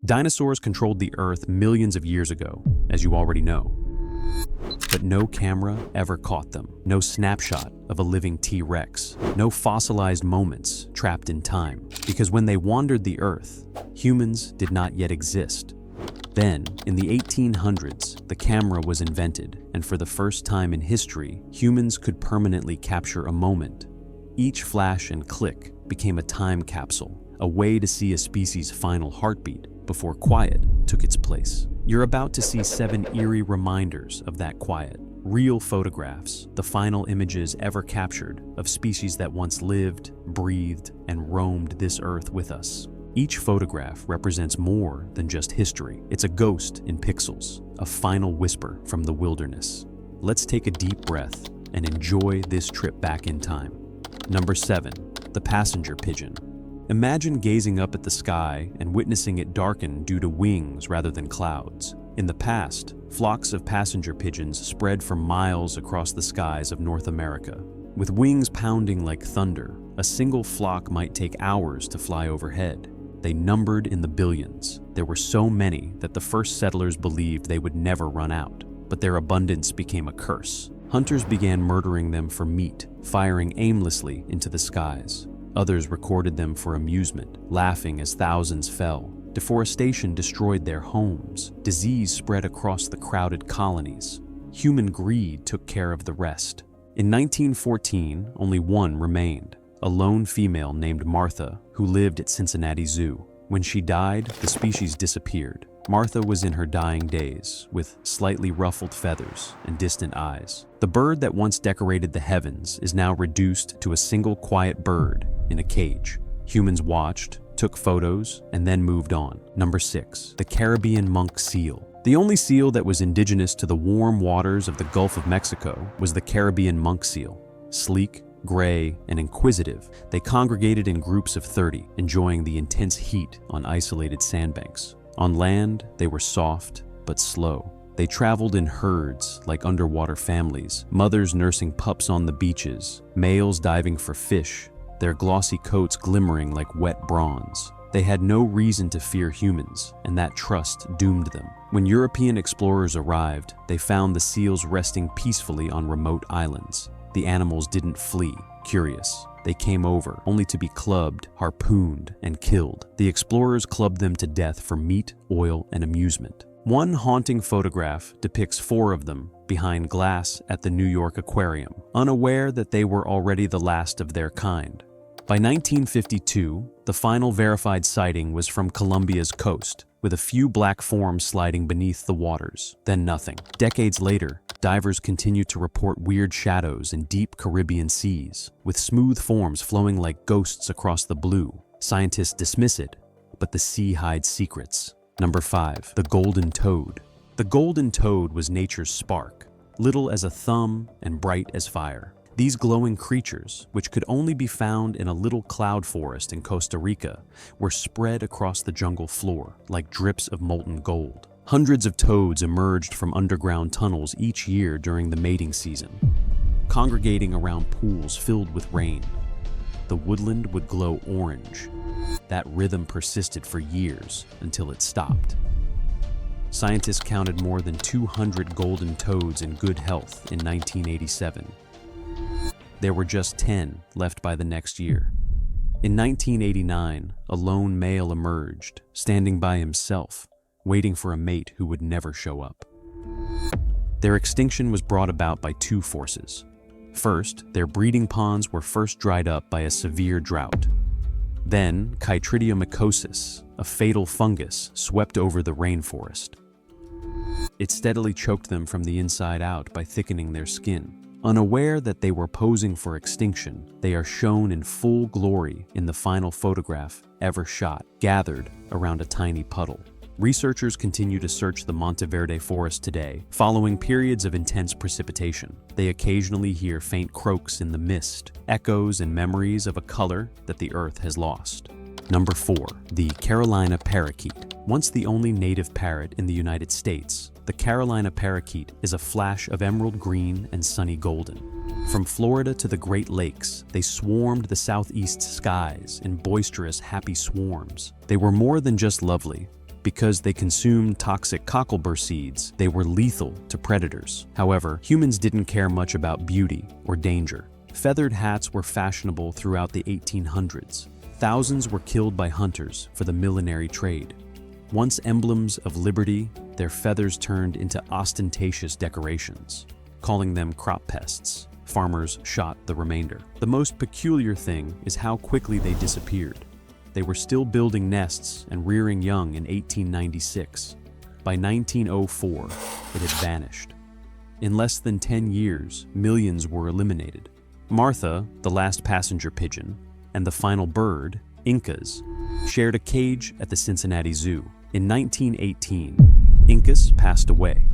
Dinosaurs controlled the Earth millions of years ago, as you already know. But no camera ever caught them. No snapshot of a living T-Rex. No fossilized moments trapped in time. Because when they wandered the Earth, humans did not yet exist. Then, in the 1800s, the camera was invented, and for the first time in history, humans could permanently capture a moment. Each flash and click became a time capsule, a way to see a species' final heartbeat before quiet took its place. You're about to see 7 eerie reminders of that quiet. Real photographs, the final images ever captured of species that once lived, breathed, and roamed this Earth with us. Each photograph represents more than just history. It's a ghost in pixels, a final whisper from the wilderness. Let's take a deep breath and enjoy this trip back in time. Number 7, the passenger pigeon. Imagine gazing up at the sky and witnessing it darken due to wings rather than clouds. In the past, flocks of passenger pigeons spread for miles across the skies of North America. With wings pounding like thunder, a single flock might take hours to fly overhead. They numbered in the billions. There were so many that the first settlers believed they would never run out, but their abundance became a curse. Hunters began murdering them for meat, firing aimlessly into the skies. Others recorded them for amusement, laughing as thousands fell. Deforestation destroyed their homes. Disease spread across the crowded colonies. Human greed took care of the rest. In 1914, only one remained, a lone female named Martha who lived at Cincinnati Zoo. When she died, the species disappeared. Martha was in her dying days, with slightly ruffled feathers and distant eyes. The bird that once decorated the heavens is now reduced to a single quiet bird in a cage. Humans watched, took photos, and then moved on. Number 6, the Caribbean monk seal. The only seal that was indigenous to the warm waters of the Gulf of Mexico was the Caribbean monk seal. Sleek, gray, and inquisitive, they congregated in groups of 30, enjoying the intense heat on isolated sandbanks. On land, they were soft but slow. They traveled in herds like underwater families, mothers nursing pups on the beaches, males diving for fish, their glossy coats glimmering like wet bronze. They had no reason to fear humans, and that trust doomed them. When European explorers arrived, they found the seals resting peacefully on remote islands. The animals didn't flee, curious. They came over, only to be clubbed, harpooned, and killed. The explorers clubbed them to death for meat, oil, and amusement. One haunting photograph depicts 4 of them behind glass at the New York Aquarium, unaware that they were already the last of their kind. By 1952, the final verified sighting was from Colombia's coast, with a few black forms sliding beneath the waters, then nothing. Decades later, divers continue to report weird shadows in deep Caribbean seas, with smooth forms flowing like ghosts across the blue. Scientists dismiss it, but the sea hides secrets. Number 5, the golden toad. The golden toad was nature's spark, little as a thumb and bright as fire. These glowing creatures, which could only be found in a little cloud forest in Costa Rica, were spread across the jungle floor like drips of molten gold. Hundreds of toads emerged from underground tunnels each year during the mating season, congregating around pools filled with rain. The woodland would glow orange. That rhythm persisted for years until it stopped. Scientists counted more than 200 golden toads in good health in 1987. There were just 10 left by the next year. In 1989, a lone male emerged, standing by himself, waiting for a mate who would never show up. Their extinction was brought about by 2 forces. First, their breeding ponds were first dried up by a severe drought. Then, chytridiomycosis, a fatal fungus, swept over the rainforest. It steadily choked them from the inside out by thickening their skin. Unaware that they were posing for extinction, they are shown in full glory in the final photograph ever shot, gathered around a tiny puddle. Researchers continue to search the Monteverde forest today, following periods of intense precipitation. They occasionally hear faint croaks in the mist, echoes and memories of a color that the Earth has lost. Number 4, the Carolina parakeet. Once the only native parrot in the United States, the Carolina parakeet is a flash of emerald green and sunny golden. From Florida to the Great Lakes, they swarmed the southeast skies in boisterous, happy swarms. They were more than just lovely. Because they consumed toxic cocklebur seeds, they were lethal to predators. However, humans didn't care much about beauty or danger. Feathered hats were fashionable throughout the 1800s. Thousands were killed by hunters for the millinery trade. Once emblems of liberty, their feathers turned into ostentatious decorations. Calling them crop pests, farmers shot the remainder. The most peculiar thing is how quickly they disappeared. They were still building nests and rearing young in 1896. By 1904, it had vanished. In less than 10 years, millions were eliminated. Martha, the last passenger pigeon, and the final bird, Incas, shared a cage at the Cincinnati Zoo. In 1918, Incas passed away.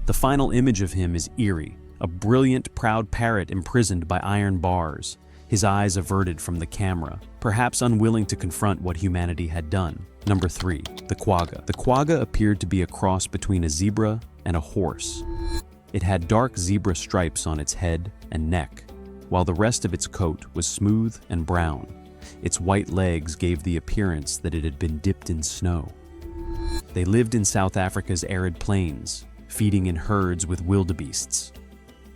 The final image of him is eerie, a brilliant, proud parrot imprisoned by iron bars, his eyes averted from the camera, perhaps unwilling to confront what humanity had done. Number 3, the quagga. The quagga appeared to be a cross between a zebra and a horse. It had dark zebra stripes on its head and neck, while the rest of its coat was smooth and brown. Its white legs gave the appearance that it had been dipped in snow. They lived in South Africa's arid plains, feeding in herds with wildebeests.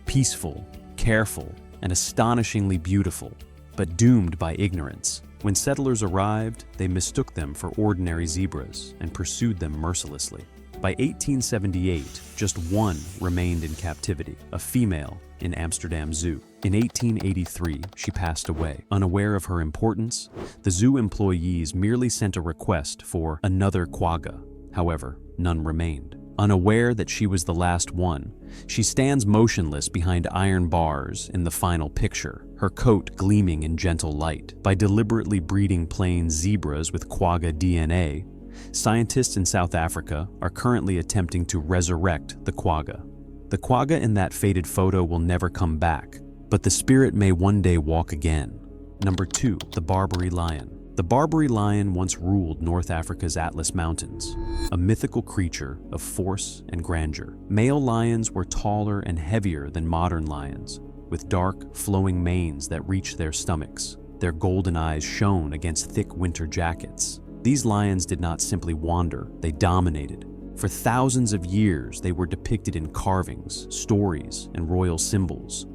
Peaceful, careful, and astonishingly beautiful, but doomed by ignorance. When settlers arrived, they mistook them for ordinary zebras and pursued them mercilessly. By 1878, just one remained in captivity, a female in Amsterdam Zoo. In 1883, she passed away. Unaware of her importance, the zoo employees merely sent a request for another quagga. However, none remained. Unaware that she was the last one, she stands motionless behind iron bars in the final picture, her coat gleaming in gentle light. By deliberately breeding plain zebras with quagga DNA, scientists in South Africa are currently attempting to resurrect the quagga. The quagga in that faded photo will never come back, but the spirit may one day walk again. Number 2, the Barbary Lion. The Barbary lion once ruled North Africa's Atlas Mountains, a mythical creature of force and grandeur. Male lions were taller and heavier than modern lions, with dark, flowing manes that reached their stomachs. Their golden eyes shone against thick winter jackets. These lions did not simply wander, they dominated. For thousands of years, they were depicted in carvings, stories, and royal symbols.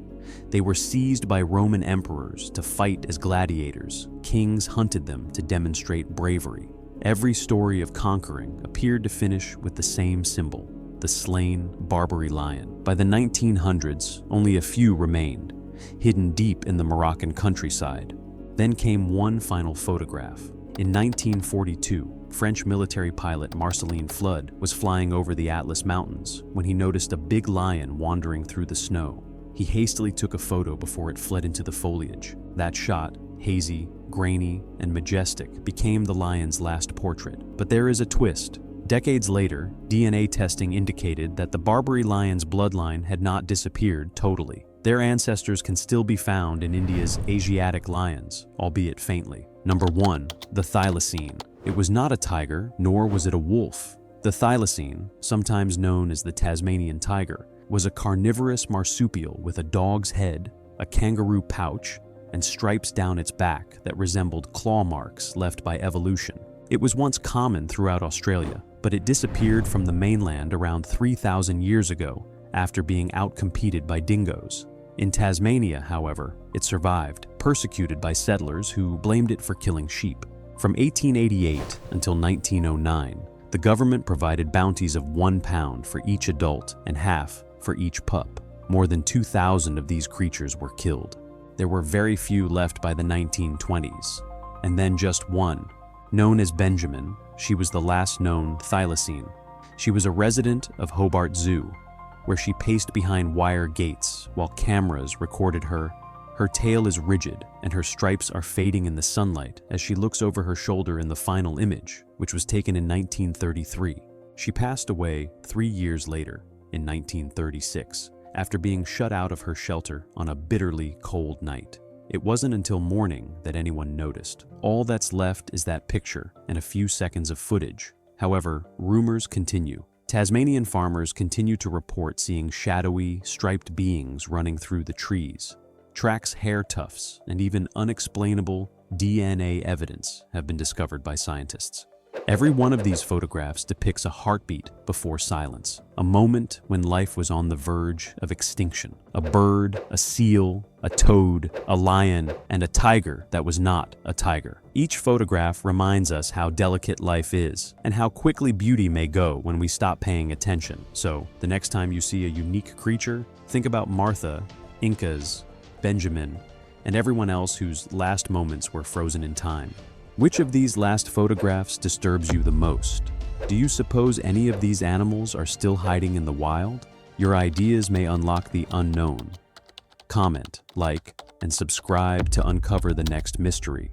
They were seized by Roman emperors to fight as gladiators. Kings hunted them to demonstrate bravery. Every story of conquering appeared to finish with the same symbol, the slain Barbary lion. By the 1900s, only a few remained, hidden deep in the Moroccan countryside. Then came one final photograph. In 1942, French military pilot Marcelin Flood was flying over the Atlas Mountains when he noticed a big lion wandering through the snow. He hastily took a photo before it fled into the foliage. That shot, hazy, grainy, and majestic, became the lion's last portrait. But there is a twist. Decades later, DNA testing indicated that the Barbary lion's bloodline had not disappeared totally. Their ancestors can still be found in India's Asiatic lions, albeit faintly. Number 1, the Thylacine. It was not a tiger, nor was it a wolf. The Thylacine, sometimes known as the Tasmanian tiger, was a carnivorous marsupial with a dog's head, a kangaroo pouch, and stripes down its back that resembled claw marks left by evolution. It was once common throughout Australia, but it disappeared from the mainland around 3,000 years ago after being outcompeted by dingoes. In Tasmania, however, it survived, persecuted by settlers who blamed it for killing sheep. From 1888 until 1909, the government provided bounties of £1 for each adult and half for each pup. More than 2,000 of these creatures were killed. There were very few left by the 1920s, and then just one. Known as Benjamin, she was the last known Thylacine. She was a resident of Hobart Zoo, where she paced behind wire gates while cameras recorded her. Her tail is rigid, and her stripes are fading in the sunlight as she looks over her shoulder in the final image, which was taken in 1933. She passed away 3 years later, in 1936, after being shut out of her shelter on a bitterly cold night. It wasn't until morning that anyone noticed. All that's left is that picture and a few seconds of footage. However, rumors continue. Tasmanian farmers continue to report seeing shadowy, striped beings running through the trees. Tracks, hair tufts, and even unexplainable DNA evidence have been discovered by scientists. Every one of these photographs depicts a heartbeat before silence, a moment when life was on the verge of extinction. A bird, a seal, a toad, a lion, and a tiger that was not a tiger. Each photograph reminds us how delicate life is and how quickly beauty may go when we stop paying attention. So, the next time you see a unique creature, think about Martha, Incas, Benjamin, and everyone else whose last moments were frozen in time. Which of these last photographs disturbs you the most? Do you suppose any of these animals are still hiding in the wild? Your ideas may unlock the unknown. Comment, like, and subscribe to uncover the next mystery.